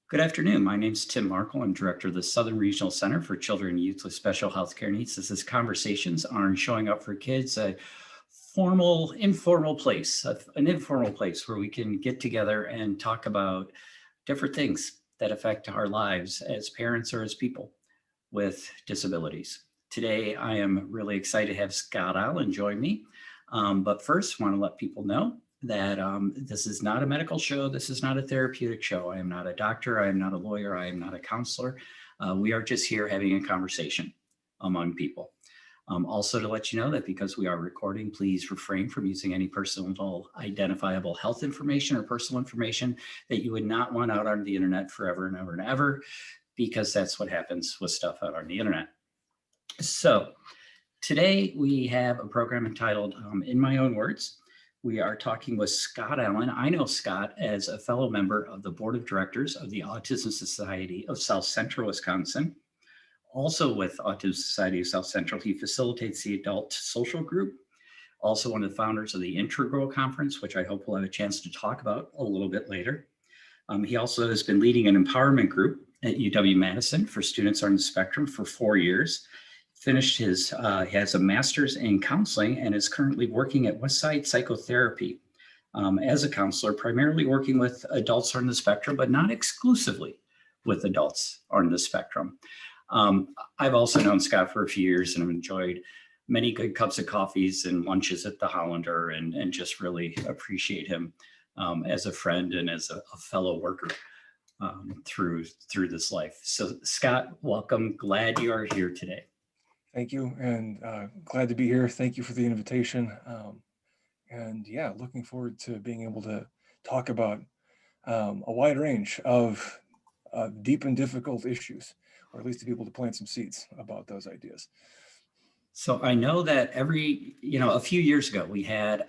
Good afternoon. My name is Tim Markle. I'm director of the Southern Regional Center for Children and Youth with Special Healthcare Needs. This is Conversations on Showing Up for Kids, a formal, informal place, an informal place where we can get together and talk about different things that affect our lives as parents or as people with disabilities. Today, I am really excited to have Scott Allen join me. But first, I want to let people know that this is not a medical show. This is not a therapeutic show. I am not a doctor. I am not a lawyer. I am not a counselor. We are just here having a conversation among people. Also to let you know that because we are recording, please refrain from using any personal identifiable health information or personal information that you would not want out on the internet forever and ever and ever, because that's what happens with stuff out on the internet. So today we have a program entitled In My Own Words. We are talking with Scott Allen. I know Scott as a fellow member of the board of directors of the Autism Society of South Central Wisconsin. Also with Autism Society of South Central, he facilitates the Adult Social Group. Also one of the founders of the Integral Conference, which I hope we'll have a chance to talk about a little bit later. He also has been leading an empowerment group at UW-Madison for students on the spectrum for 4 years. Finished he has a master's in counseling and is currently working at Westside Psychotherapy as a counselor, primarily working with adults on the spectrum, but not exclusively with adults on the spectrum. I've also known Scott for a few years and have enjoyed many good cups of coffees and lunches at the Hollander, and just really appreciate him as a friend and as a fellow worker through this life. So Scott, welcome. Glad you are here today. Thank you, and glad to be here. Thank you for the invitation. And yeah, looking forward to being able to talk about a wide range of deep and difficult issues, or at least to be able to plant some seeds about those ideas. So I know that a few years ago, we had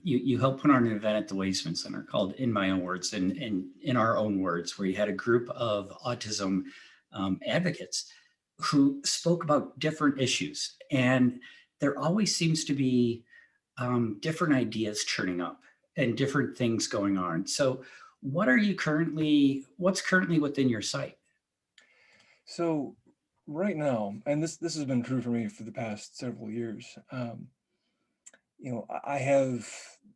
you helped put on an event at the Waisman Center called In My Own Words, and in our own words, where you had a group of autism advocates who spoke about different issues. And there always seems to be different ideas churning up and different things going on. So what's currently within your sight? So right now, and this has been true for me for the past several years, I have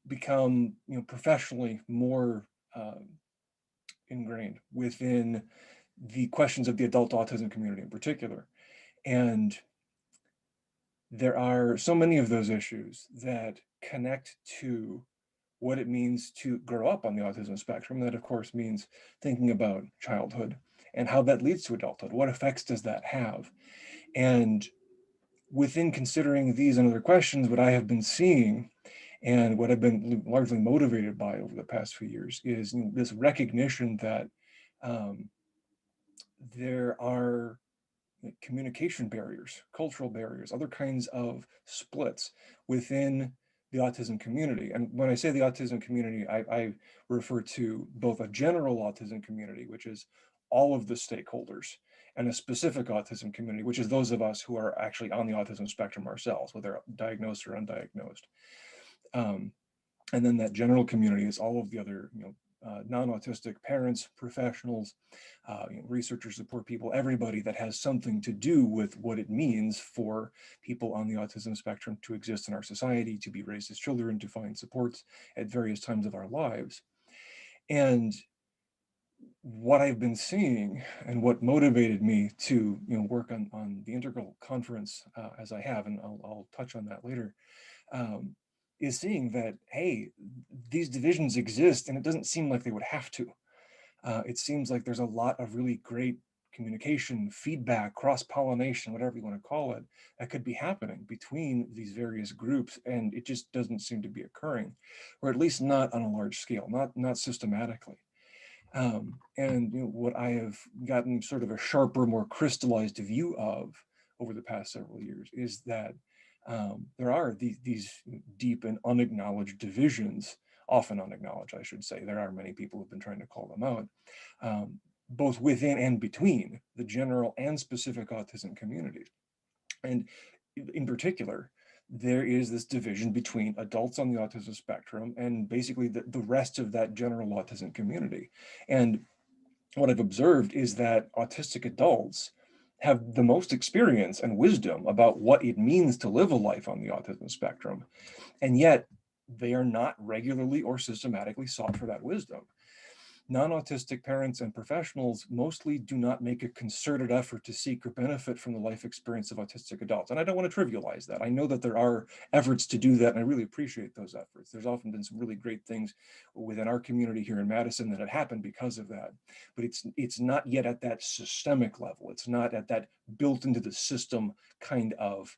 become, professionally more ingrained within the questions of the adult autism community in particular. And there are so many of those issues that connect to what it means to grow up on the autism spectrum. That, of course, means thinking about childhood and how that leads to adulthood. What effects does that have? And within considering these and other questions, what I have been seeing and what I've been largely motivated by over the past few years is this recognition that there are communication barriers, cultural barriers, other kinds of splits within the autism community. And when I say the autism community, I refer to both a general autism community, which is all of the stakeholders, and a specific autism community, which is those of us who are actually on the autism spectrum ourselves, whether diagnosed or undiagnosed. And then that general community is all of the other, non-autistic parents, professionals, researchers, support people, everybody that has something to do with what it means for people on the autism spectrum to exist in our society, to be raised as children, to find supports at various times of our lives. And what I've been seeing and what motivated me to work on the Integral Conference as I have, and I'll touch on that later, is seeing that, hey, these divisions exist and it doesn't seem like they would have to. It seems like there's a lot of really great communication, feedback, cross-pollination, whatever you want to call it, that could be happening between these various groups, and it just doesn't seem to be occurring, or at least not on a large scale, not systematically. And what I have gotten sort of a sharper, more crystallized view of over the past several years is that there are these deep and unacknowledged divisions, often unacknowledged, I should say. There are many people who've been trying to call them out, both within and between the general and specific autism communities. And in particular, there is this division between adults on the autism spectrum and basically the rest of that general autism community. And what I've observed is that autistic adults have the most experience and wisdom about what it means to live a life on the autism spectrum, and yet they are not regularly or systematically sought for that wisdom. Non-autistic parents and professionals mostly do not make a concerted effort to seek or benefit from the life experience of autistic adults. And I don't want to trivialize that. I know that there are efforts to do that, and I really appreciate those efforts. There's often been some really great things within our community here in Madison that have happened because of that. But it's not yet at that systemic level. It's not at that built into the system kind of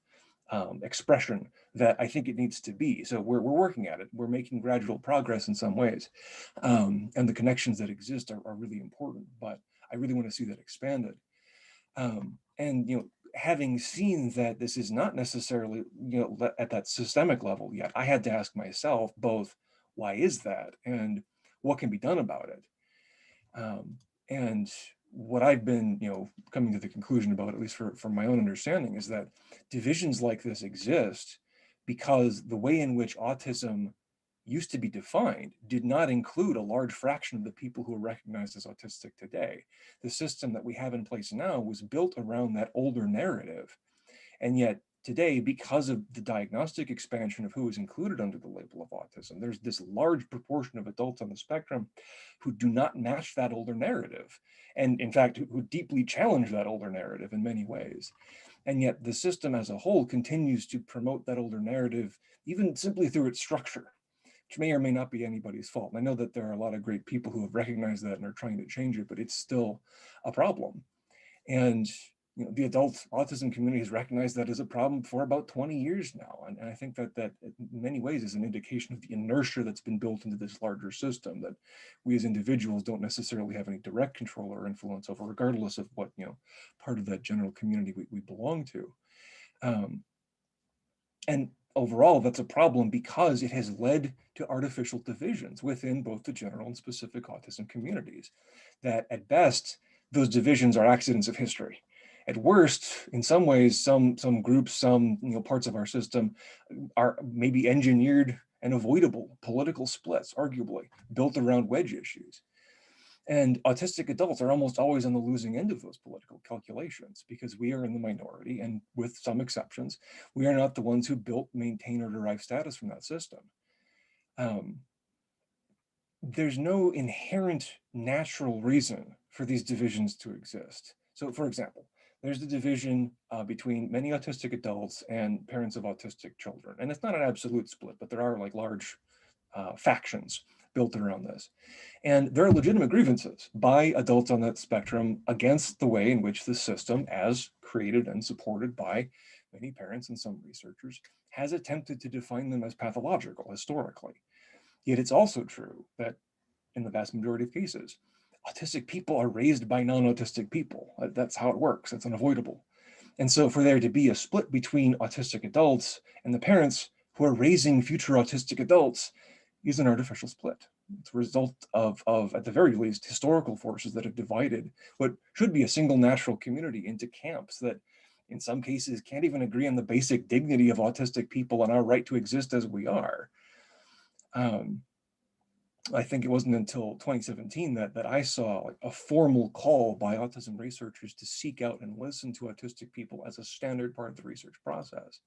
expression that I think it needs to be. So we're working at it. We're making gradual progress in some ways. And the connections that exist are really important, but I really want to see that expanded. And, having seen that this is not necessarily, at that systemic level yet, I had to ask myself both, why is that? And what can be done about it? And what I've been, coming to the conclusion about, at least for my own understanding, is that divisions like this exist because the way in which autism used to be defined did not include a large fraction of the people who are recognized as autistic today. The system that we have in place now was built around that older narrative. And yet today, because of the diagnostic expansion of who is included under the label of autism, there's this large proportion of adults on the spectrum who do not match that older narrative. And in fact, who deeply challenge that older narrative in many ways. And yet the system as a whole continues to promote that older narrative, even simply through its structure, which may or may not be anybody's fault. And I know that there are a lot of great people who have recognized that and are trying to change it, but it's still a problem. And the adult autism community has recognized that as a problem for about 20 years now. And I think that in many ways is an indication of the inertia that's been built into this larger system that we as individuals don't necessarily have any direct control or influence over, regardless of what, part of that general community we belong to. And overall, that's a problem because it has led to artificial divisions within both the general and specific autism communities, that at best, those divisions are accidents of history. At worst, in some ways, some groups, some parts of our system are maybe engineered and avoidable political splits, arguably, built around wedge issues. And autistic adults are almost always on the losing end of those political calculations because we are in the minority, and with some exceptions, we are not the ones who built, maintain, or derive status from that system. There's no inherent natural reason for these divisions to exist. So for example, there's the division between many autistic adults and parents of autistic children. And it's not an absolute split, but there are like large factions built around this. And there are legitimate grievances by adults on that spectrum against the way in which the system, as created and supported by many parents and some researchers, has attempted to define them as pathological historically. Yet it's also true that in the vast majority of cases, autistic people are raised by non-autistic people. That's how it works. It's unavoidable. And so for there to be a split between autistic adults and the parents who are raising future autistic adults is an artificial split. It's a result of, at the very least, historical forces that have divided what should be a single natural community into camps that in some cases can't even agree on the basic dignity of autistic people and our right to exist as we are. I think it wasn't until 2017 that I saw a formal call by autism researchers to seek out and listen to autistic people as a standard part of the research process.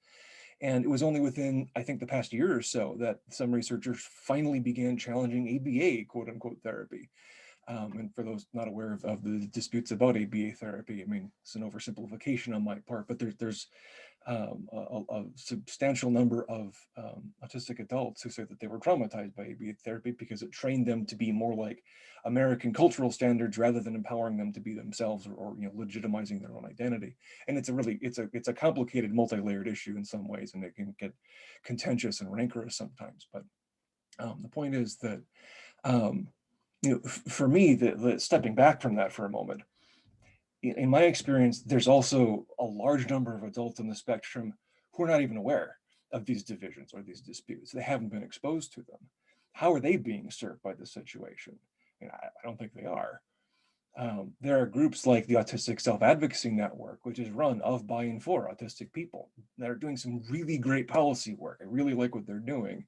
And it was only within, I think, the past year or so that some researchers finally began challenging ABA, quote unquote, therapy. And for those not aware of the disputes about ABA therapy, I mean, it's an oversimplification on my part, but there's a substantial number of autistic adults who say that they were traumatized by ABA therapy because it trained them to be more like American cultural standards rather than empowering them to be themselves or legitimizing their own identity. And it's a complicated, multi-layered issue in some ways, and it can get contentious and rancorous sometimes. But the point is that for me, the stepping back from that for a moment, in my experience, there's also a large number of adults on the spectrum who are not even aware of these divisions or these disputes. They haven't been exposed to them. How are they being served by the situation? I don't think they are. There are groups like the Autistic Self-Advocacy Network, which is run of, by, and for autistic people that are doing some really great policy work. I really like what they're doing.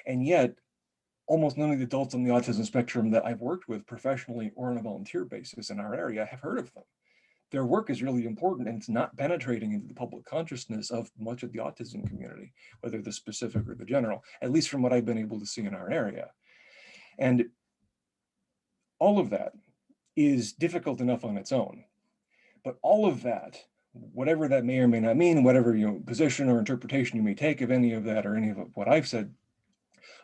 And yet, almost none of the adults on the autism spectrum that I've worked with professionally or on a volunteer basis in our area have heard of them. Their work is really important, and it's not penetrating into the public consciousness of much of the autism community, whether the specific or the general, at least from what I've been able to see in our area. And all of that is difficult enough on its own. But all of that, whatever that may or may not mean, whatever position or interpretation you may take of any of that or any of what I've said,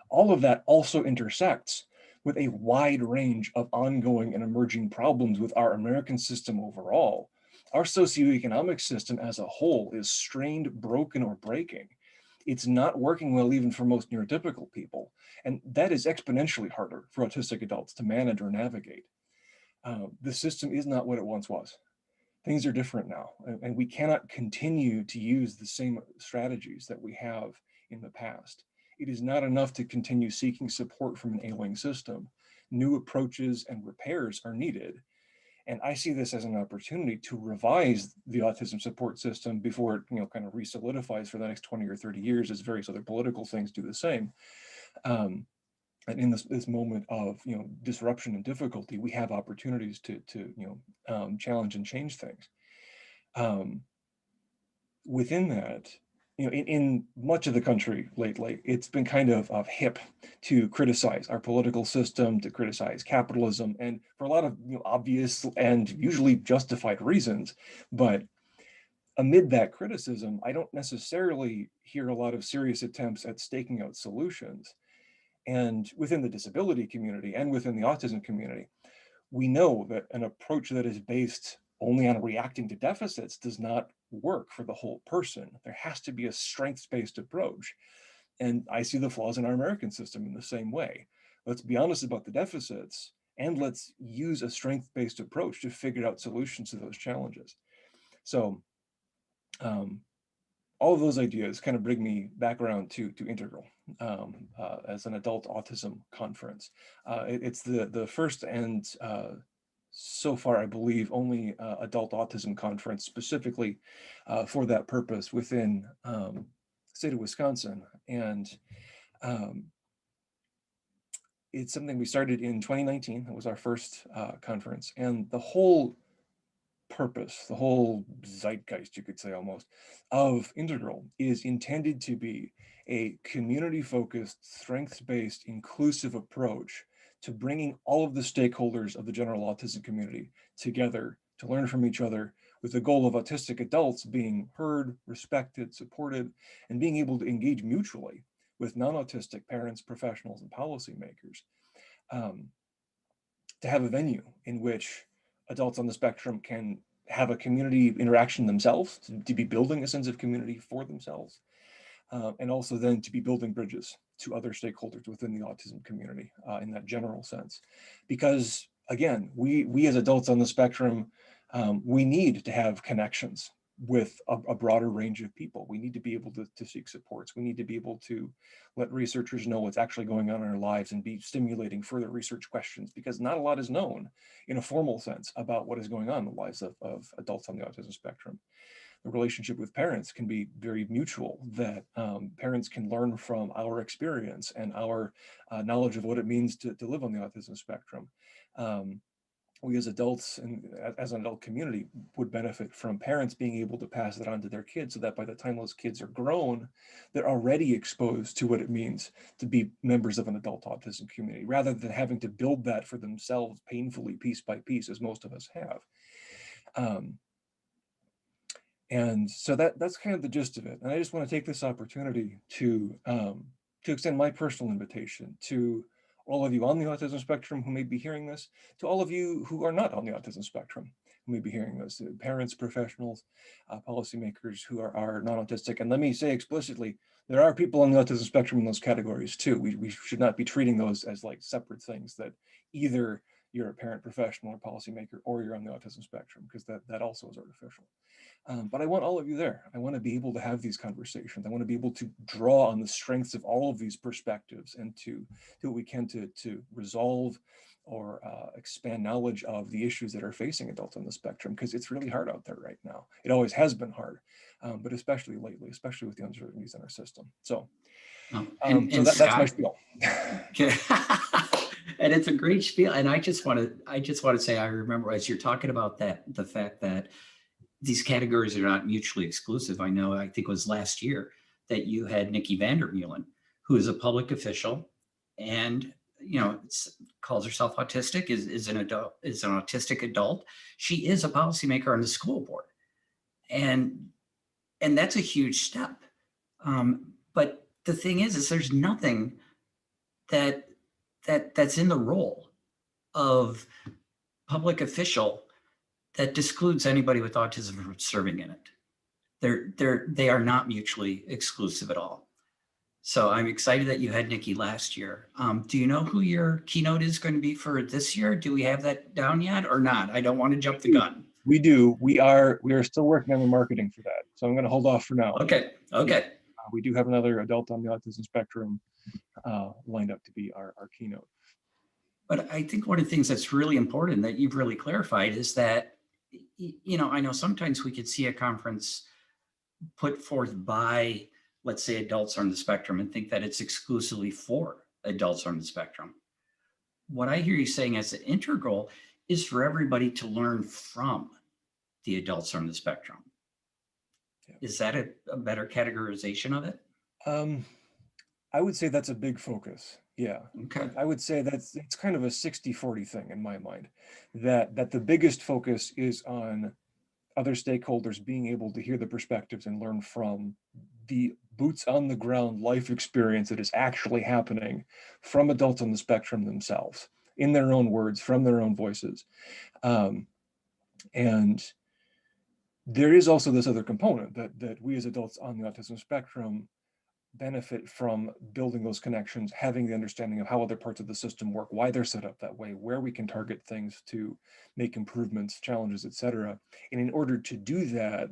all of that also intersects with a wide range of ongoing and emerging problems with our American system overall. Our socioeconomic system as a whole is strained, broken, or breaking. It's not working well even for most neurotypical people. And that is exponentially harder for autistic adults to manage or navigate. The system is not what it once was. Things are different now, and we cannot continue to use the same strategies that we have in the past. It is not enough to continue seeking support from an ailing system. New approaches and repairs are needed. And I see this as an opportunity to revise the autism support system before it kind of re-solidifies for the next 20 or 30 years as various other political things do the same. And in this moment of disruption and difficulty, we have opportunities to challenge and change things. Within that, in much of the country lately, it's been kind of hip to criticize our political system, to criticize capitalism, and for a lot of obvious and usually justified reasons. But amid that criticism, I don't necessarily hear a lot of serious attempts at staking out solutions. And within the disability community and within the autism community, we know that an approach that is based only on reacting to deficits does not work for the whole person. There has to be a strengths-based approach. And I see the flaws in our American system in the same way. Let's be honest about the deficits, and let's use a strength-based approach to figure out solutions to those challenges. So all of those ideas kind of bring me back around to Integral as an adult autism conference. It's the first and so far, I believe, only adult autism conference specifically for that purpose within the state of Wisconsin. And it's something we started in 2019. It was our first conference. And the whole purpose, the whole zeitgeist, you could say almost, of Integral is intended to be a community-focused, strengths-based, inclusive approach to bringing all of the stakeholders of the general autism community together to learn from each other, with the goal of autistic adults being heard, respected, supported, and being able to engage mutually with non-autistic parents, professionals, and policymakers, to have a venue in which adults on the spectrum can have a community interaction themselves, to be building a sense of community for themselves, and also then to be building bridges to other stakeholders within the autism community in that general sense. Because again, we as adults on the spectrum, we need to have connections with a broader range of people. We need to be able to seek supports. We need to be able to let researchers know what's actually going on in our lives and be stimulating further research questions, because not a lot is known in a formal sense about what is going on in the lives of adults on the autism spectrum. The relationship with parents can be very mutual, that parents can learn from our experience and our knowledge of what it means to live on the autism spectrum. We as adults and as an adult community would benefit from parents being able to pass that on to their kids, so that by the time those kids are grown, they're already exposed to what it means to be members of an adult autism community, rather than having to build that for themselves painfully, piece by piece, as most of us have. And so that's kind of the gist of it. And I just want to take this opportunity to extend my personal invitation to all of you on the autism spectrum who may be hearing this, to all of you who are not on the autism spectrum who may be hearing this, parents, professionals, policymakers who are non-autistic. And let me say explicitly, there are people on the autism spectrum in those categories too. We should not be treating those as like separate things that either you're a parent, professional, or policymaker, or you're on the autism spectrum, because that also is artificial. But I want all of you there. I want to be able to have these conversations. I want to be able to draw on the strengths of all of these perspectives and to do what we can to resolve or expand knowledge of the issues that are facing adults on the spectrum, because it's really hard out there right now. It always has been hard, but especially lately, especially with the uncertainties in our system. So, and that's my Scott, spiel. and it's a great spiel. And I just want to say, I remember as you're talking about that, the fact that these categories are not mutually exclusive. I think it was last year that you had Nikki Vandermeulen, who is a public official and, calls herself autistic, is an autistic adult. She is a policymaker on the school board. And that's a huge step. But the thing is there's nothing that's in the role of public official that excludes anybody with autism from serving in it. They are not mutually exclusive at all. So I'm excited that you had Nikki last year. Do you know who your keynote is going to be for this year? Do we have that down yet or not? I don't want to jump the gun. We do. We are still working on the marketing for that. So I'm going to hold off for now. Okay. We do have another adult on the autism spectrum lined up to be our keynote. But I think one of the things that's really important that you've really clarified is that, I know sometimes we could see a conference put forth by, let's say, adults on the spectrum and think that it's exclusively for adults on the spectrum. What I hear you saying as an integral is for everybody to learn from the adults on the spectrum. Yeah. Is that a better categorization of it? I would say that's a big focus. Yeah. Okay. I would say it's kind of a 60-40 thing in my mind, that the biggest focus is on other stakeholders being able to hear the perspectives and learn from the boots on the ground life experience that is actually happening from adults on the spectrum themselves, in their own words, from their own voices. And there is also this other component that we as adults on the autism spectrum benefit from building those connections, having the understanding of how other parts of the system work, why they're set up that way, where we can target things to make improvements, challenges, etc. And in order to do that,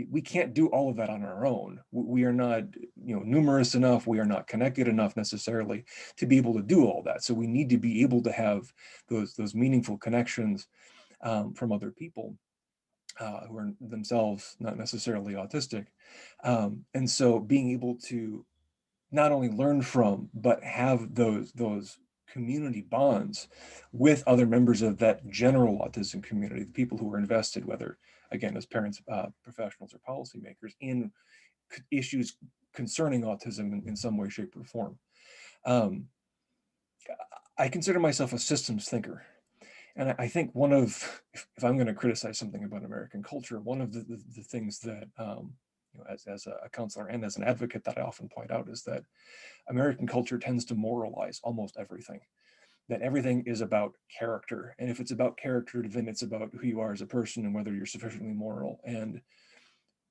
we can't do all of that on our own. We are not, numerous enough. We are not connected enough necessarily to be able to do all that. So we need to be able to have those meaningful connections from other people who are themselves not necessarily autistic. And so being able to not only learn from, but have those community bonds with other members of that general autism community, the people who are invested, whether, again, as parents, professionals, or policymakers, in issues concerning autism in some way, shape, or form. I consider myself a systems thinker. And I think one of, if I'm going to criticize something about American culture, one of the things that, as a counselor and as an advocate, that I often point out is that American culture tends to moralize almost everything, that everything is about character. And if it's about character, then it's about who you are as a person and whether you're sufficiently moral. And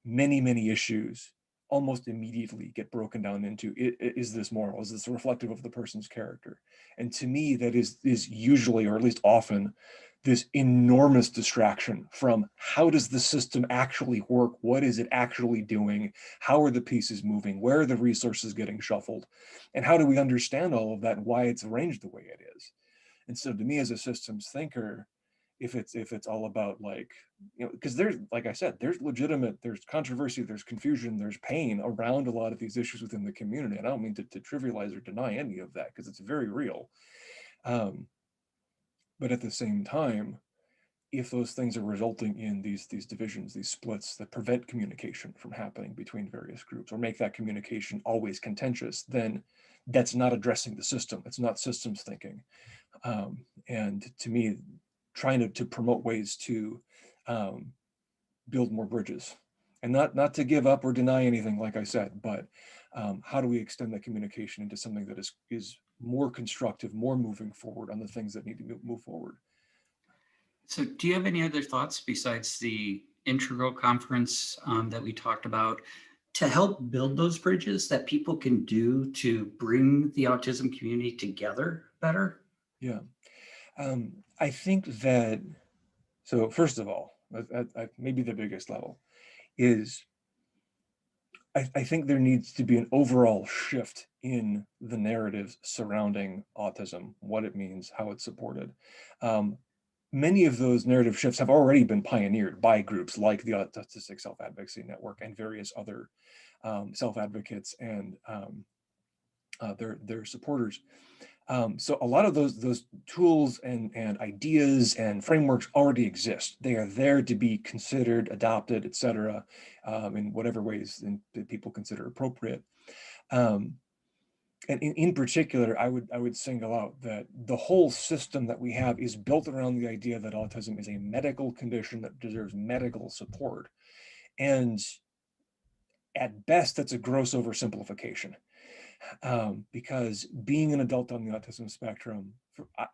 many, many issues almost immediately get broken down into, is this moral? Is this reflective of the person's character? And to me, that is usually, or at least often, this enormous distraction from how does the system actually work? What is it actually doing? How are the pieces moving? Where are the resources getting shuffled? And how do we understand all of that and why it's arranged the way it is? And so to me, as a systems thinker, if it's all about, because there's, like I said, there's controversy, there's confusion, there's pain around a lot of these issues within the community. And I don't mean to trivialize or deny any of that, because it's very real. But at the same time, if those things are resulting in these divisions, these splits that prevent communication from happening between various groups, or make that communication always contentious, then that's not addressing the system. It's not systems thinking. And to me, trying to promote ways to build more bridges, and not to give up or deny anything, like I said, but how do we extend that communication into something that is more constructive, more moving forward on the things that need to move forward. So do you have any other thoughts besides the integral conference that we talked about to help build those bridges that people can do to bring the autism community together better? Yeah. I think that, so first of all, maybe the biggest level is I think there needs to be an overall shift in the narratives surrounding autism, what it means, how it's supported. Many of those narrative shifts have already been pioneered by groups like the Autistic Self-Advocacy Network and various other self-advocates and their supporters. So a lot of those tools and ideas and frameworks already exist. They are there to be considered, adopted, et cetera, in whatever ways that people consider appropriate. And in particular, I would single out that the whole system that we have is built around the idea that autism is a medical condition that deserves medical support. And at best, that's a gross oversimplification. Because being an adult on the autism spectrum,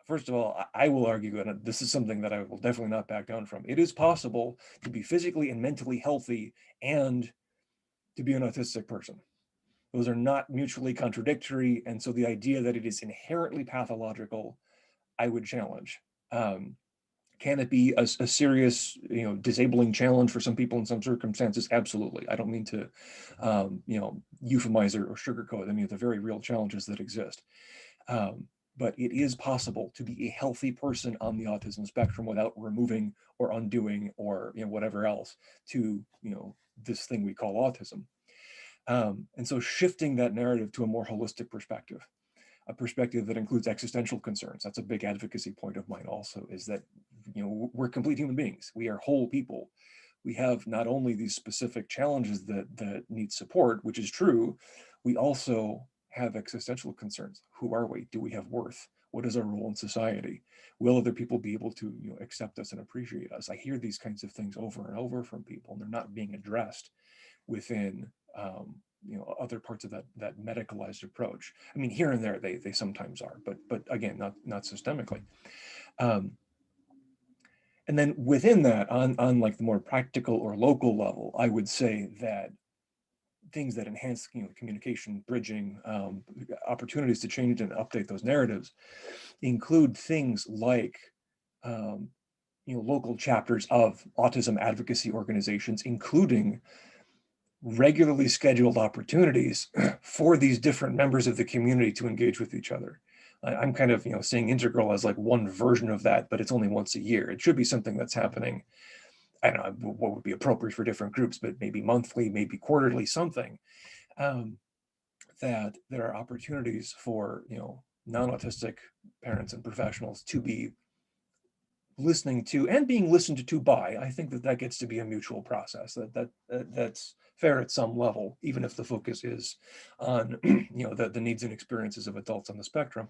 first of all, I will argue, and this is something that I will definitely not back down from, it is possible to be physically and mentally healthy and to be an autistic person. Those are not mutually contradictory, and so the idea that it is inherently pathological, I would challenge. Can it be a serious, disabling challenge for some people in some circumstances? Absolutely. I don't mean to, euphemize or sugarcoat any of the very real challenges that exist. But it is possible to be a healthy person on the autism spectrum without removing or undoing or whatever else to this thing we call autism. And so shifting that narrative to a more holistic perspective, a perspective that includes existential concerns. That's a big advocacy point of mine also, is that we're complete human beings. We are whole people. We have not only these specific challenges that need support, which is true, we also have existential concerns. Who are we? Do we have worth? What is our role in society? Will other people be able to accept us and appreciate us? I hear these kinds of things over and over from people, and they're not being addressed within other parts of that medicalized approach. I mean, here and there they sometimes are, but again, not systemically. And then within that, on like the more practical or local level, I would say that things that enhance communication, bridging, opportunities to change and update those narratives include things like local chapters of autism advocacy organizations, including regularly scheduled opportunities for these different members of the community to engage with each other. I'm kind of seeing Integral as like one version of that, but it's only once a year. It should be something that's happening, I don't know what would be appropriate for different groups, but maybe monthly, maybe quarterly, something, that there are opportunities for non-autistic parents and professionals to be listening to and being listened to by. I think that gets to be a mutual process. That's fair at some level, even if the focus is on the needs and experiences of adults on the spectrum.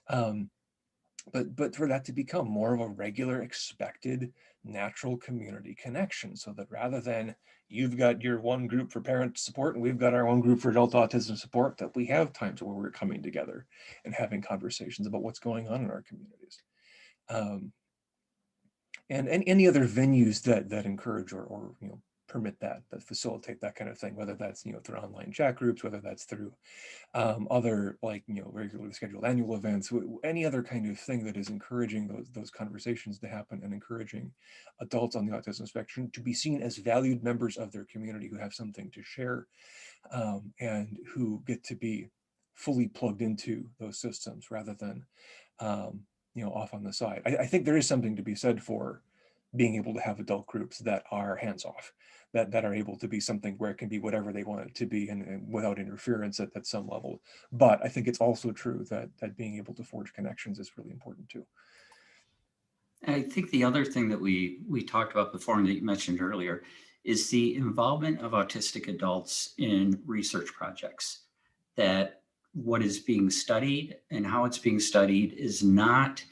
But for that to become more of a regular, expected, natural community connection, so that rather than you've got your one group for parent support and we've got our own group for adult autism support, that we have times where we're coming together and having conversations about what's going on in our communities. And any other venues that encourage or permit that facilitate that kind of thing, whether that's through online chat groups, whether that's through other like regularly scheduled annual events, any other kind of thing that is encouraging those conversations to happen and encouraging adults on the autism spectrum to be seen as valued members of their community who have something to share, and who get to be fully plugged into those systems rather than off on the side. I think there is something to be said for being able to have adult groups that are hands-off, that are able to be something where it can be whatever they want it to be and without interference at some level. But I think it's also true that being able to forge connections is really important too. And I think the other thing that we talked about before and that you mentioned earlier is the involvement of autistic adults in research projects. That what is being studied and how it's being studied is not,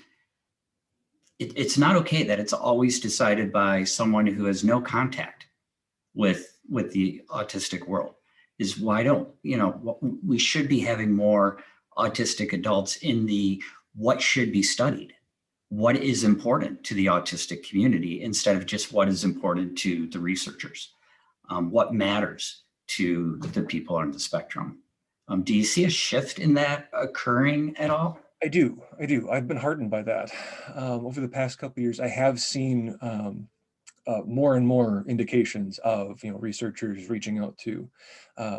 it's not okay that it's always decided by someone who has no contact with the autistic world. Is why don't, we should be having more autistic adults in the what should be studied, what is important to the autistic community instead of just what is important to the researchers, what matters to the people on the spectrum. Do you see a shift in that occurring at all? I do. I've been heartened by that. Over the past couple of years, I have seen more and more indications of researchers reaching out to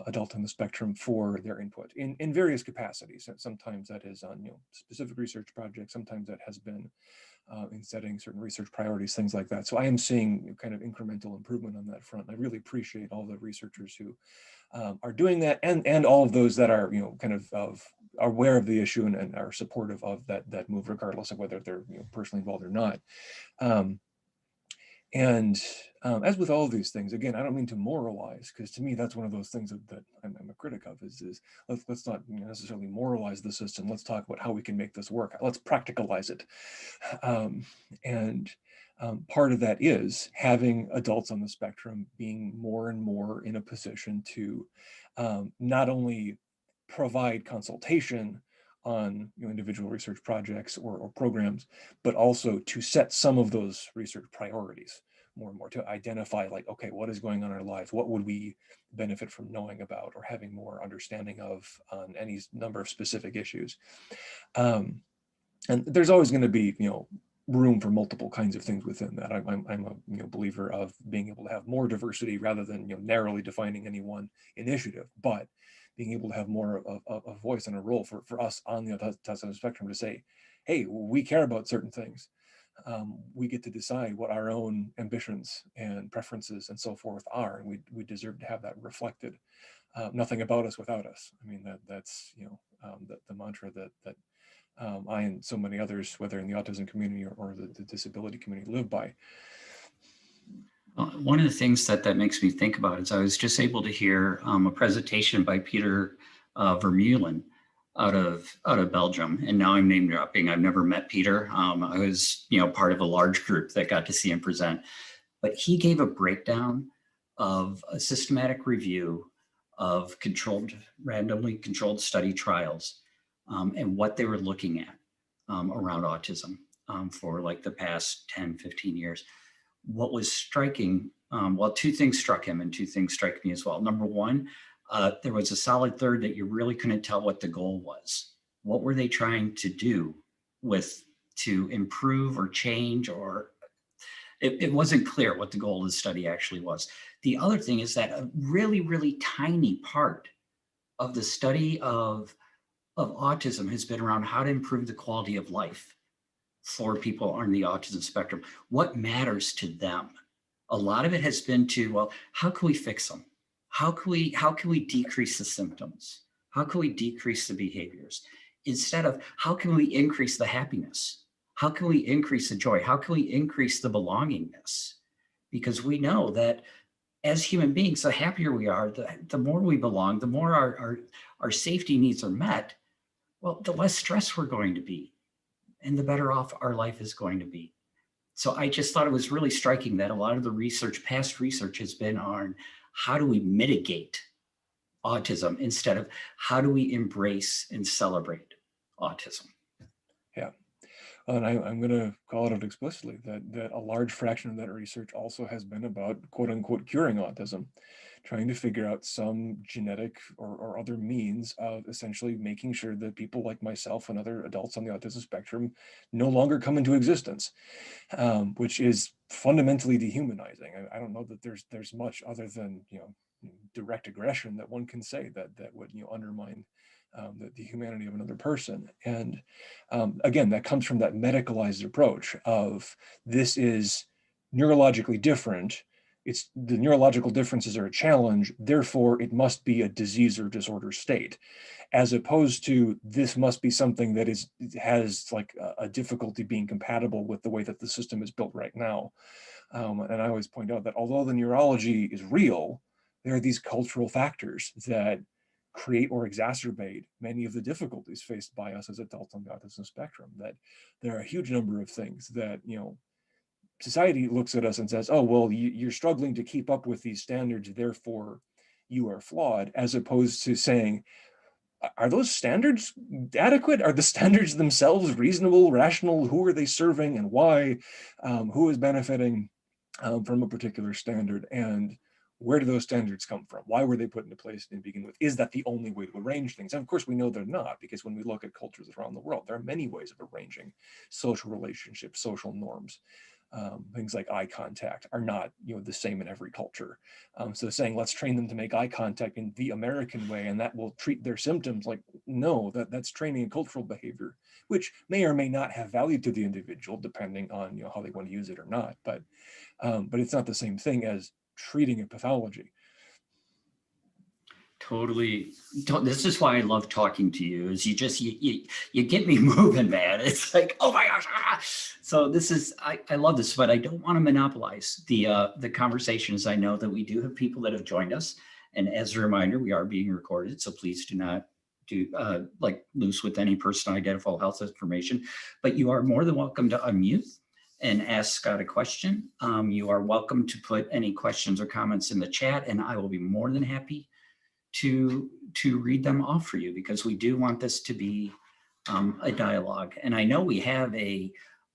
adult on the spectrum for their input in various capacities. Sometimes that is on specific research projects. Sometimes that has been in setting certain research priorities, things like that. So I am seeing kind of incremental improvement on that front. I really appreciate all the researchers who are doing that, and all of those that are kind of are aware of the issue and are supportive of that move, regardless of whether they're personally involved or not. And as with all of these things, again, I don't mean to moralize, because to me, that's one of those things that I'm a critic of, is let's not necessarily moralize the system. Let's talk about how we can make this work. Let's practicalize it. And part of that is having adults on the spectrum being more and more in a position to not only provide consultation on individual research projects or programs, but also to set some of those research priorities more and more, to identify, like, okay, what is going on in our lives? What would we benefit from knowing about or having more understanding of on any number of specific issues? And there's always going to be, room for multiple kinds of things within that. I'm a believer of being able to have more diversity rather than narrowly defining any one initiative, but being able to have more of a voice and a role for us on the autism spectrum to say, hey, we care about certain things. We get to decide what our own ambitions and preferences and so forth are, and we deserve to have that reflected. Nothing about us without us. I mean, that's the mantra that I and so many others, whether in the autism community or the disability community, live by. One of the things that makes me think about is I was just able to hear a presentation by Peter Vermeulen out of Belgium, and now I'm name dropping. I've never met Peter. I was part of a large group that got to see him present, but he gave a breakdown of a systematic review of randomly controlled study trials and what they were looking at around autism for like the past 10, 15 years. What was striking, two things struck him and two things strike me as well. Number one, there was a solid third that you really couldn't tell what the goal was. What were they trying to do to improve or change, or it wasn't clear what the goal of the study actually was. The other thing is that a really, really tiny part of the study of autism has been around how to improve the quality of life for people on the autism spectrum. What matters to them? A lot of it has been to, well, how can we fix them? How can we decrease the symptoms? How can we decrease the behaviors? Instead of how can we increase the happiness? How can we increase the joy? How can we increase the belongingness? Because we know that as human beings, the happier we are, the more we belong, the more our safety needs are met, well, the less stress we're going to be, and the better off our life is going to be. So I just thought it was really striking that a lot of the past research has been on how do we mitigate autism instead of how do we embrace and celebrate autism. Yeah. And I'm going to call it out explicitly that a large fraction of that research also has been about quote unquote curing autism, trying to figure out some genetic or other means of essentially making sure that people like myself and other adults on the autism spectrum no longer come into existence, which is fundamentally dehumanizing. I don't know that there's much other than direct aggression that one can say that would undermine the humanity of another person. And again, that comes from that medicalized approach of this is neurologically different. It's the neurological differences are a challenge, therefore it must be a disease or disorder state, as opposed to this must be something that has like a difficulty being compatible with the way that the system is built right now. And I always point out that although the neurology is real, there are these cultural factors that create or exacerbate many of the difficulties faced by us as adults on the autism spectrum. That there are a huge number of things that society looks at us and says, oh, well, you're struggling to keep up with these standards, therefore you are flawed, as opposed to saying, are those standards adequate? Are the standards themselves reasonable, rational? Who are they serving and why? Who is benefiting from a particular standard? And where do those standards come from? Why were they put into place to begin with? Is that the only way to arrange things? And of course, we know they're not, because when we look at cultures around the world, there are many ways of arranging social relationships, social norms. Things like eye contact are not, the same in every culture. So saying, let's train them to make eye contact in the American way, and that will treat their symptoms, like, no, that's training in cultural behavior, which may or may not have value to the individual, depending on, how they want to use it or not. But it's not the same thing as treating a pathology. Totally. This is why I love talking to you, is you get me moving, man. It's like, oh my gosh. So this is, I love this, but I don't want to monopolize the conversations. I know that we do have people that have joined us. And as a reminder, we are being recorded. So please do not like loose with any personal identifiable health information, but you are more than welcome to unmute and ask Scott a question. You are welcome to put any questions or comments in the chat, and I will be more than happy to read them off for you, because we do want this to be a dialogue. And I know we have a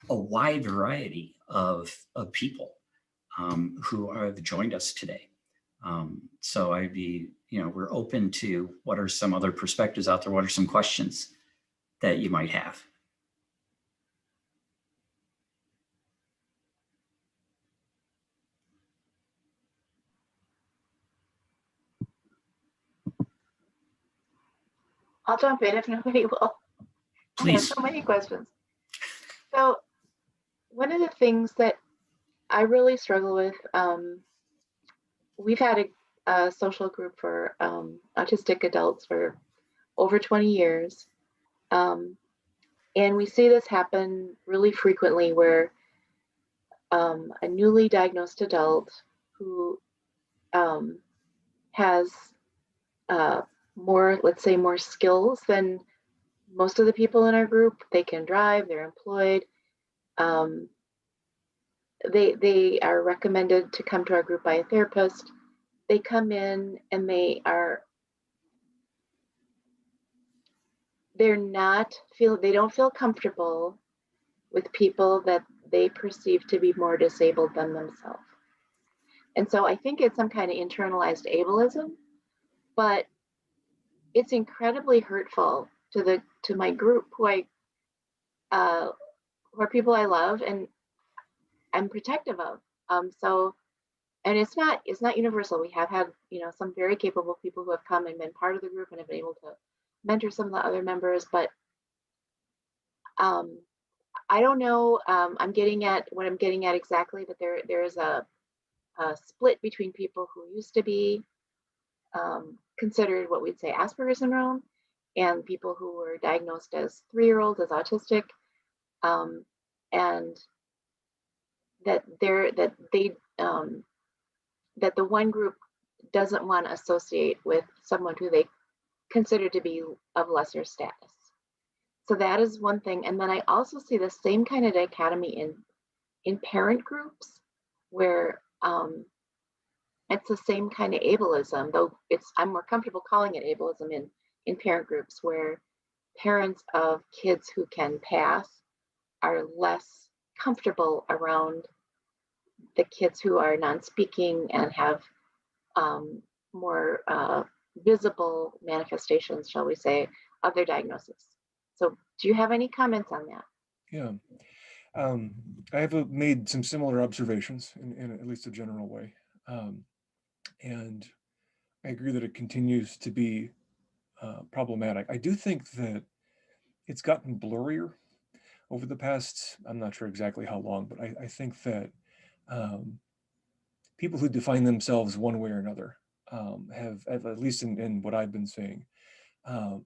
wide variety of people who have joined us today. So I'd be, we're open to what are some other perspectives out there? What are some questions that you might have? I'll jump in if nobody will. Please. I have so many questions. So one of the things that I really struggle with, we've had a social group for autistic adults for over 20 years. And we see this happen really frequently, where a newly diagnosed adult who has more, let's say, more skills than most of the people in our group. They can drive, they're employed. They are recommended to come to our group by a therapist. They come in and they don't feel comfortable with people that they perceive to be more disabled than themselves. And so I think it's some kind of internalized ableism, but it's incredibly hurtful to my group, who are people I love and I'm protective of. And it's not universal. We have had, some very capable people who have come and been part of the group and have been able to mentor some of the other members, but I don't know. I'm getting at exactly, but there is a split between people who used to be considered what we'd say Asperger's syndrome, and people who were diagnosed as 3-year-olds as autistic, and that the one group doesn't want to associate with someone who they consider to be of lesser status. So that is one thing. And then I also see the same kind of dichotomy in parent groups, where it's the same kind of ableism, though I'm more comfortable calling it ableism in parent groups, where parents of kids who can pass are less comfortable around the kids who are non-speaking and have more visible manifestations, shall we say, of their diagnosis. So do you have any comments on that? Yeah, I have made some similar observations in at least a general way. And I agree that it continues to be problematic. I do think that it's gotten blurrier over the past, I'm not sure exactly how long, but I think that people who define themselves one way or another have, at least in what I've been seeing,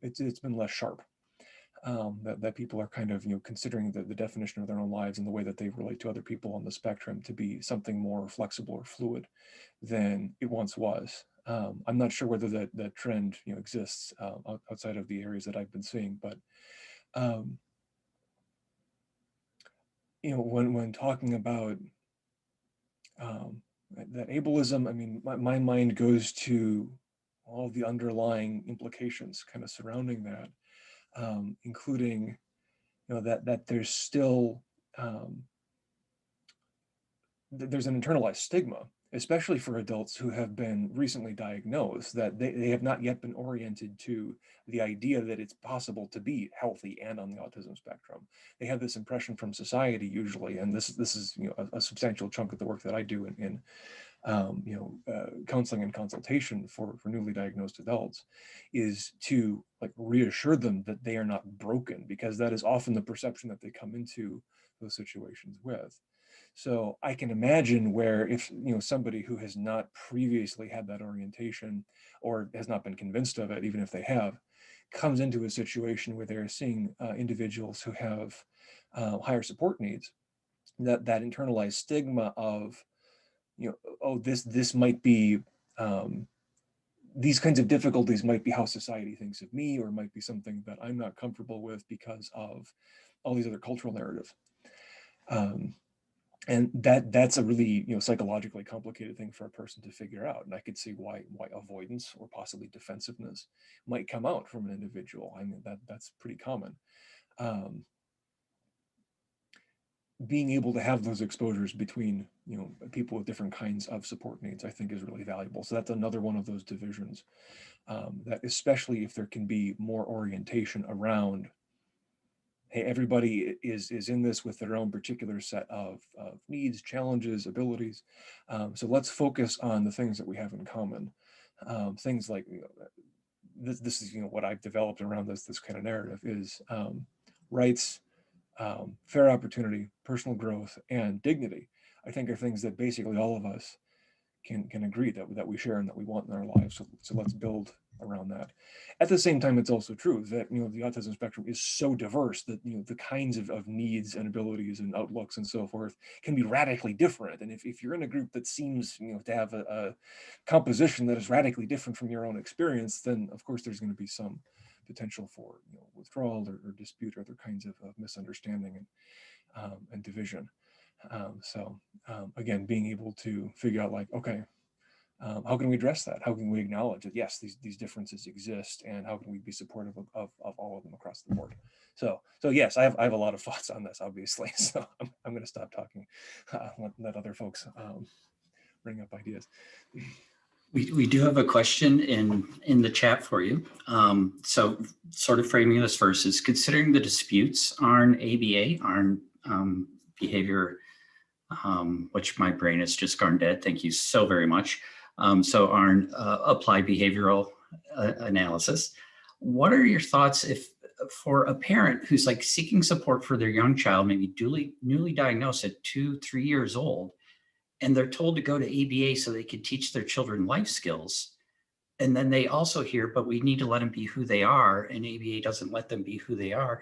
it's been less sharp. That people are kind of, considering the definition of their own lives and the way that they relate to other people on the spectrum to be something more flexible or fluid than it once was. I'm not sure whether that trend, exists outside of the areas that I've been seeing, but when talking about that ableism, I mean, my mind goes to all the underlying implications kind of surrounding that. Including, that there's still there's an internalized stigma especially for adults who have been recently diagnosed, that they have not yet been oriented to the idea that it's possible to be healthy and on the autism spectrum. They have this impression from society usually, and this is a substantial chunk of the work that I do in counseling and consultation for newly diagnosed adults, is to like reassure them that they are not broken, because that is often the perception that they come into those situations with. So I can imagine where if somebody who has not previously had that orientation or has not been convinced of it, even if they have, comes into a situation where they're seeing individuals who have higher support needs, that internalized stigma of oh, this might be these kinds of difficulties might be how society thinks of me, or might be something that I'm not comfortable with because of all these other cultural narratives. And that's a really psychologically complicated thing for a person to figure out. And I could see why avoidance or possibly defensiveness might come out from an individual. I mean, that's pretty common. Being able to have those exposures between people with different kinds of support needs, I think, is really valuable. So that's another one of those divisions, that especially if there can be more orientation around, hey, everybody is in this with their own particular set of needs, challenges, abilities. So let's focus on the things that we have in common. Things like this is what I've developed around this kind of narrative is rights, fair opportunity, personal growth, and dignity. I think are things that basically all of us can agree that we share and that we want in our lives. So let's build around that. At the same time, it's also true that the autism spectrum is so diverse that the kinds of needs and abilities and outlooks and so forth can be radically different. And if you're in a group that seems to have a composition that is radically different from your own experience, then of course there's going to be some potential for withdrawal or dispute or other kinds of misunderstanding and division. Again, being able to figure out like, okay, how can we address that? How can we acknowledge that, yes, these differences exist, and how can we be supportive of all of them across the board? So yes, I have a lot of thoughts on this, obviously. So I'm going to stop talking, let other folks bring up ideas. We do have a question in the chat for you. So sort of framing this first is, considering the disputes on ABA, on behavior, which my brain has just gone dead. Thank you so very much. So on applied behavioral analysis, what are your thoughts if for a parent who's like seeking support for their young child, maybe newly diagnosed at 2-3 years old, and they're told to go to ABA so they can teach their children life skills. And then they also hear, but we need to let them be who they are, and ABA doesn't let them be who they are.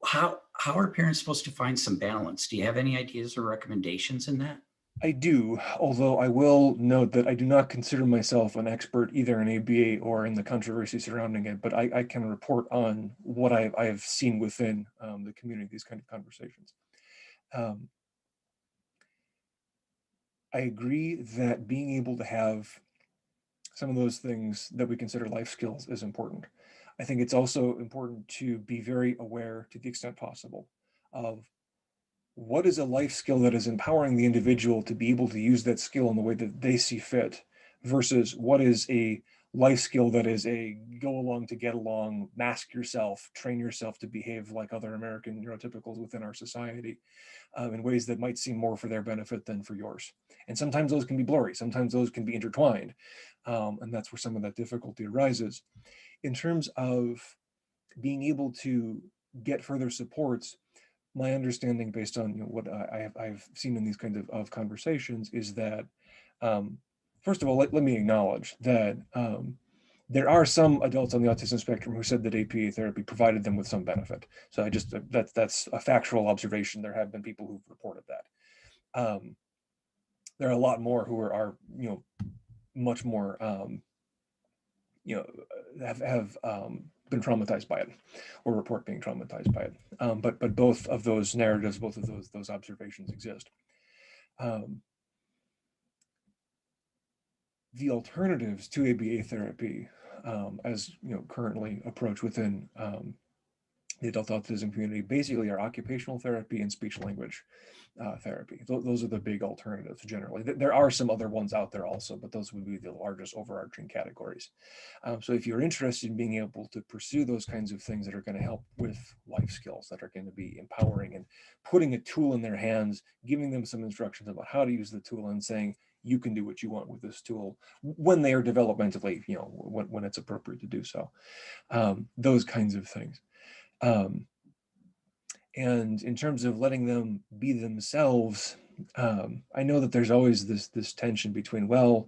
How are parents supposed to find some balance? Do you have any ideas or recommendations in that? I do, although I will note that I do not consider myself an expert either in ABA or in the controversy surrounding it, but I can report on what I've seen within the community, these kind of conversations. I agree that being able to have some of those things that we consider life skills is important. I think it's also important to be very aware, to the extent possible, of what is a life skill that is empowering the individual to be able to use that skill in the way that they see fit, versus what is a life skill that is a go along to get along, mask yourself, train yourself to behave like other American neurotypicals within our society in ways that might seem more for their benefit than for yours. And sometimes those can be blurry, sometimes those can be intertwined. And that's where some of that difficulty arises. In terms of being able to get further supports, my understanding based on what I've seen in these kinds of conversations is that, first of all, let me acknowledge that there are some adults on the autism spectrum who said that APA therapy provided them with some benefit. So that's a factual observation. There have been people who've reported that. There are a lot more who are much more have been traumatized by it, or report being traumatized by it. But both of those narratives, both of those observations exist. The alternatives to ABA therapy, as currently approached within the adult autism community basically are occupational therapy and speech language therapy. Those are the big alternatives generally. There are some other ones out there also, but those would be the largest overarching categories. So if you're interested in being able to pursue those kinds of things that are going to help with life skills, that are going to be empowering, and putting a tool in their hands, giving them some instructions about how to use the tool, and saying, you can do what you want with this tool when they are developmentally, when it's appropriate to do so. Those kinds of things. And in terms of letting them be themselves, I know that there's always this tension between, well,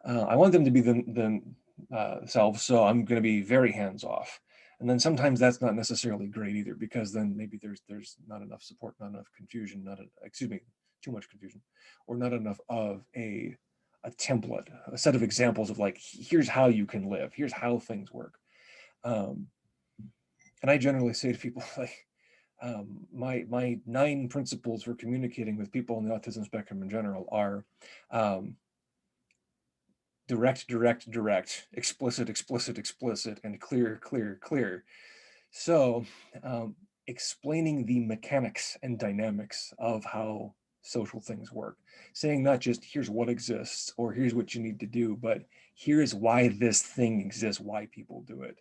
I want them to be themselves, so I'm going to be very hands off. And then sometimes that's not necessarily great either, because then maybe there's not enough support, not enough confusion, too much confusion, or not enough of a template, a set of examples of like, here's how you can live, here's how things work. And I generally say to people, like, my 9 principles for communicating with people on the autism spectrum in general are direct, direct, direct, explicit, explicit, explicit, and clear, clear, clear. So explaining the mechanics and dynamics of how social things work, saying not just here's what exists or here's what you need to do, but here's why this thing exists, why people do it.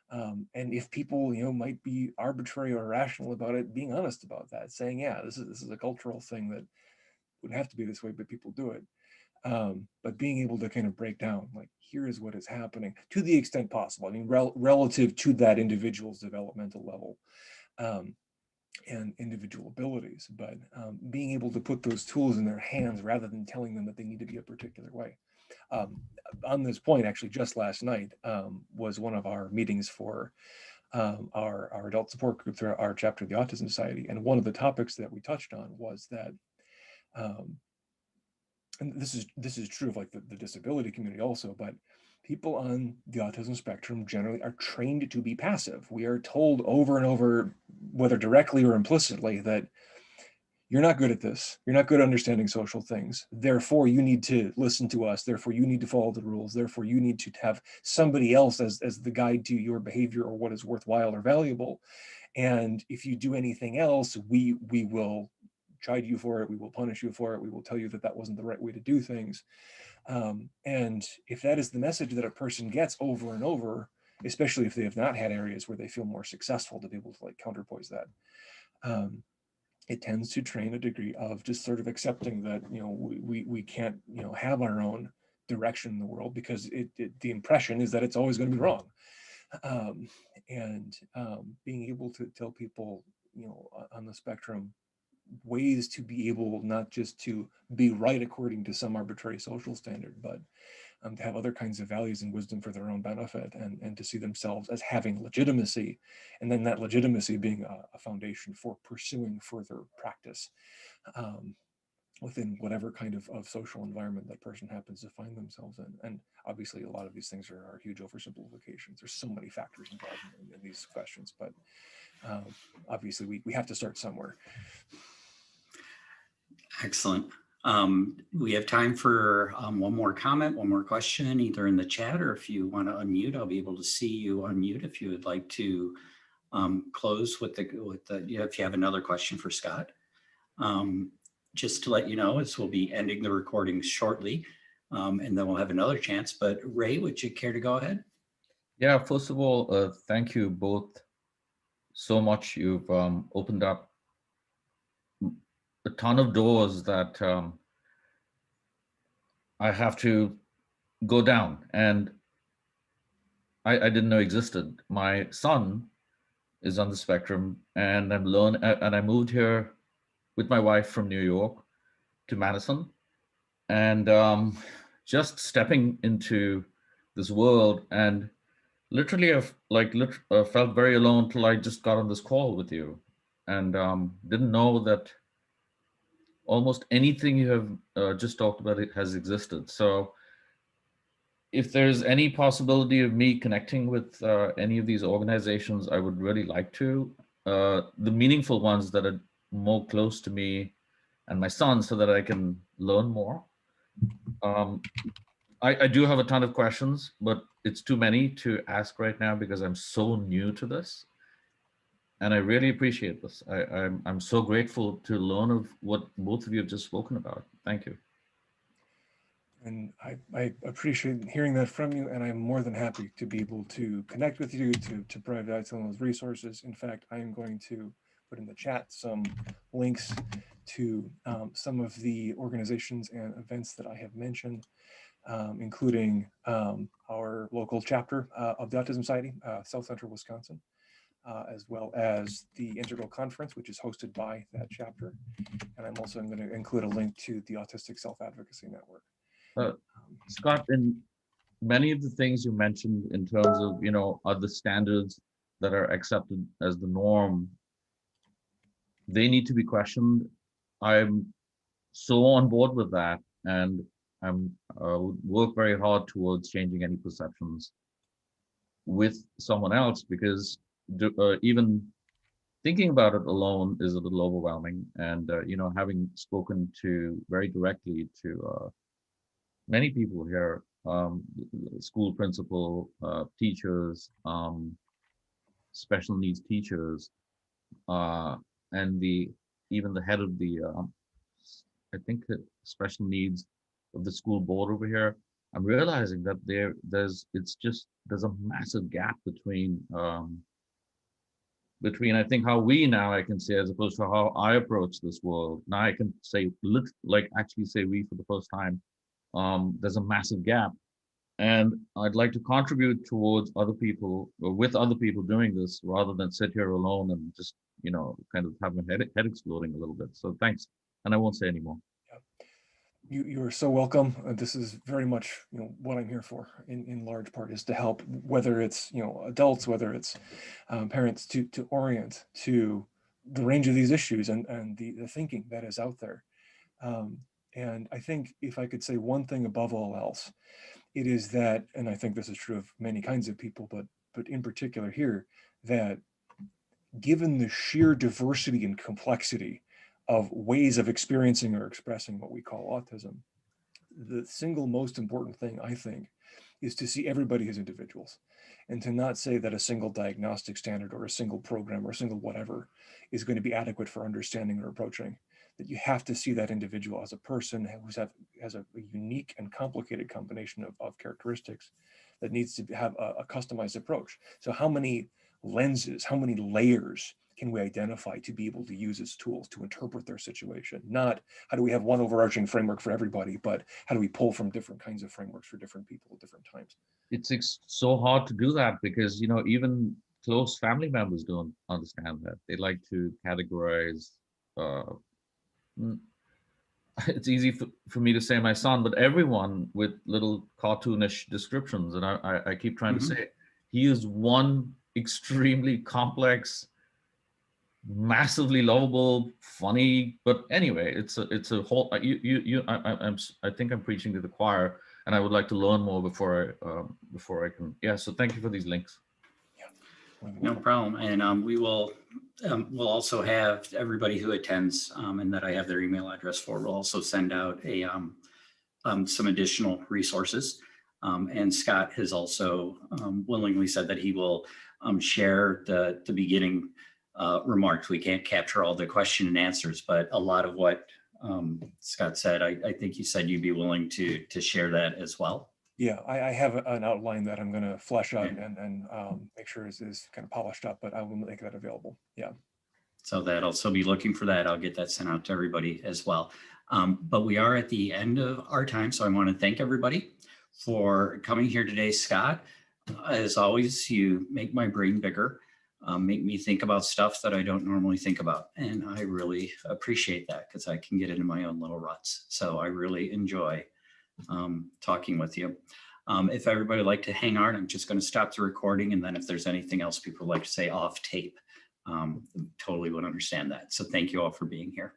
And if people, might be arbitrary or irrational about it, being honest about that, saying, yeah, this is a cultural thing that would have to be this way, but people do it. But being able to kind of break down, like, here is what is happening to the extent possible. I mean, relative to that individual's developmental level and individual abilities, but being able to put those tools in their hands rather than telling them that they need to be a particular way. On this point, actually, just last night was one of our meetings for our adult support group through our chapter of the Autism Society. And one of the topics that we touched on was that, and this is true of like the disability community also, but people on the autism spectrum generally are trained to be passive. We are told over and over, whether directly or implicitly, that you're not good at this. You're not good at understanding social things. Therefore, you need to listen to us. Therefore, you need to follow the rules. Therefore, you need to have somebody else as the guide to your behavior or what is worthwhile or valuable. And if you do anything else, we will chide you for it. We will punish you for it. We will tell you that that wasn't the right way to do things. And if that is the message that a person gets over and over, especially if they have not had areas where they feel more successful to be able to like counterpoise that, it tends to train a degree of just sort of accepting that, we can't, have our own direction in the world, because the impression is that it's always going to be wrong. And being able to tell people, on the spectrum, ways to be able not just to be right according to some arbitrary social standard, but to have other kinds of values and wisdom for their own benefit, and to see themselves as having legitimacy, and then that legitimacy being a foundation for pursuing further practice within whatever kind of social environment that person happens to find themselves in. And obviously a lot of these things are huge oversimplifications. There's so many factors involved in these questions, but obviously we have to start somewhere. Excellent. We have time for one more comment, one more question, either in the chat, or if you want to unmute, I'll be able to see you unmute if you would like to close with if you have another question for Scott. Just to let you know, as we'll be ending the recording shortly, and then we'll have another chance. But Ray, would you care to go ahead? Yeah, first of all, thank you both so much. You've opened up a ton of doors that I have to go down, and I didn't know existed. My son is on the spectrum, and I moved here with my wife from New York to Madison, and just stepping into this world, and literally I've felt very alone till I just got on this call with you, and didn't know that almost anything you have just talked about it has existed. So if there's any possibility of me connecting with any of these organizations, I would really like to. The meaningful ones that are more close to me and my son, so that I can learn more. I do have a ton of questions, but it's too many to ask right now because I'm so new to this. And I really appreciate this. I'm so grateful to learn of what both of you have just spoken about. Thank you. And I appreciate hearing that from you, and I'm more than happy to be able to connect with you, to provide some of those resources. In fact, I am going to put in the chat some links to some of the organizations and events that I have mentioned, including our local chapter of the Autism Society, South Central Wisconsin, as well as the Integral Conference, which is hosted by that chapter. And I'm also going to include a link to the Autistic Self-Advocacy Network. Scott, in many of the things you mentioned in terms of, are the standards that are accepted as the norm, they need to be questioned. I'm so on board with that, and I'm would work very hard towards changing any perceptions with someone else, because even thinking about it alone is a little overwhelming. And having spoken to very directly to many people here, school principal, teachers, special needs teachers, and even the head of the I think special needs of the school board over here. I'm realizing that there's a massive gap between I think how I can say, as opposed to how I approach this world. Now I can say, actually say we for the first time. There's a massive gap, and I'd like to contribute towards other people, or with other people doing this, rather than sit here alone and just kind of have my head exploding a little bit. So thanks, and I won't say anymore. You are so welcome. This is very much what I'm here for. In large part, is to help, whether it's adults, whether it's parents, to orient to the range of these issues and the thinking that is out there. And I think if I could say one thing above all else, it is that, and I think this is true of many kinds of people, but in particular here, that given the sheer diversity and complexity of ways of experiencing or expressing what we call autism, the single most important thing, I think, is to see everybody as individuals, and to not say that a single diagnostic standard or a single program or a single whatever is going to be adequate for understanding or approaching. That you have to see that individual as a person who has a unique and complicated combination of characteristics that needs to have a customized approach. So how many lenses, how many layers can we identify to be able to use as tools to interpret their situation? Not how do we have one overarching framework for everybody, but how do we pull from different kinds of frameworks for different people at different times? It's so hard to do that, because even close family members don't understand that. They like to categorize. It's easy for me to say my son, but everyone with little cartoonish descriptions. And I keep trying to say, he is one extremely complex, massively lovable, funny. But anyway, it's a whole. I think I'm preaching to the choir, and I would like to learn more before I can. Yeah. So thank you for these links. No problem. And we'll also have everybody who attends and that I have their email address for, we'll also send out some additional resources. And Scott has also willingly said that he will share the beginning remarks. We can't capture all the question and answers, but a lot of what Scott said, I think you said you'd be willing to share that as well. Yeah, I have an outline that I'm going to flesh out and make sure is kind of polished up, but I will make that available. Yeah. So that'll still be looking for that. I'll get that sent out to everybody as well. But we are at the end of our time. So I want to thank everybody for coming here today. Scott, as always, you make my brain bigger, make me think about stuff that I don't normally think about. And I really appreciate that, because I can get into my own little ruts. So I really enjoy talking with you. If everybody would like to hang on, I'm just going to stop the recording. And then if there's anything else people would like to say off tape, totally would understand that. So thank you all for being here.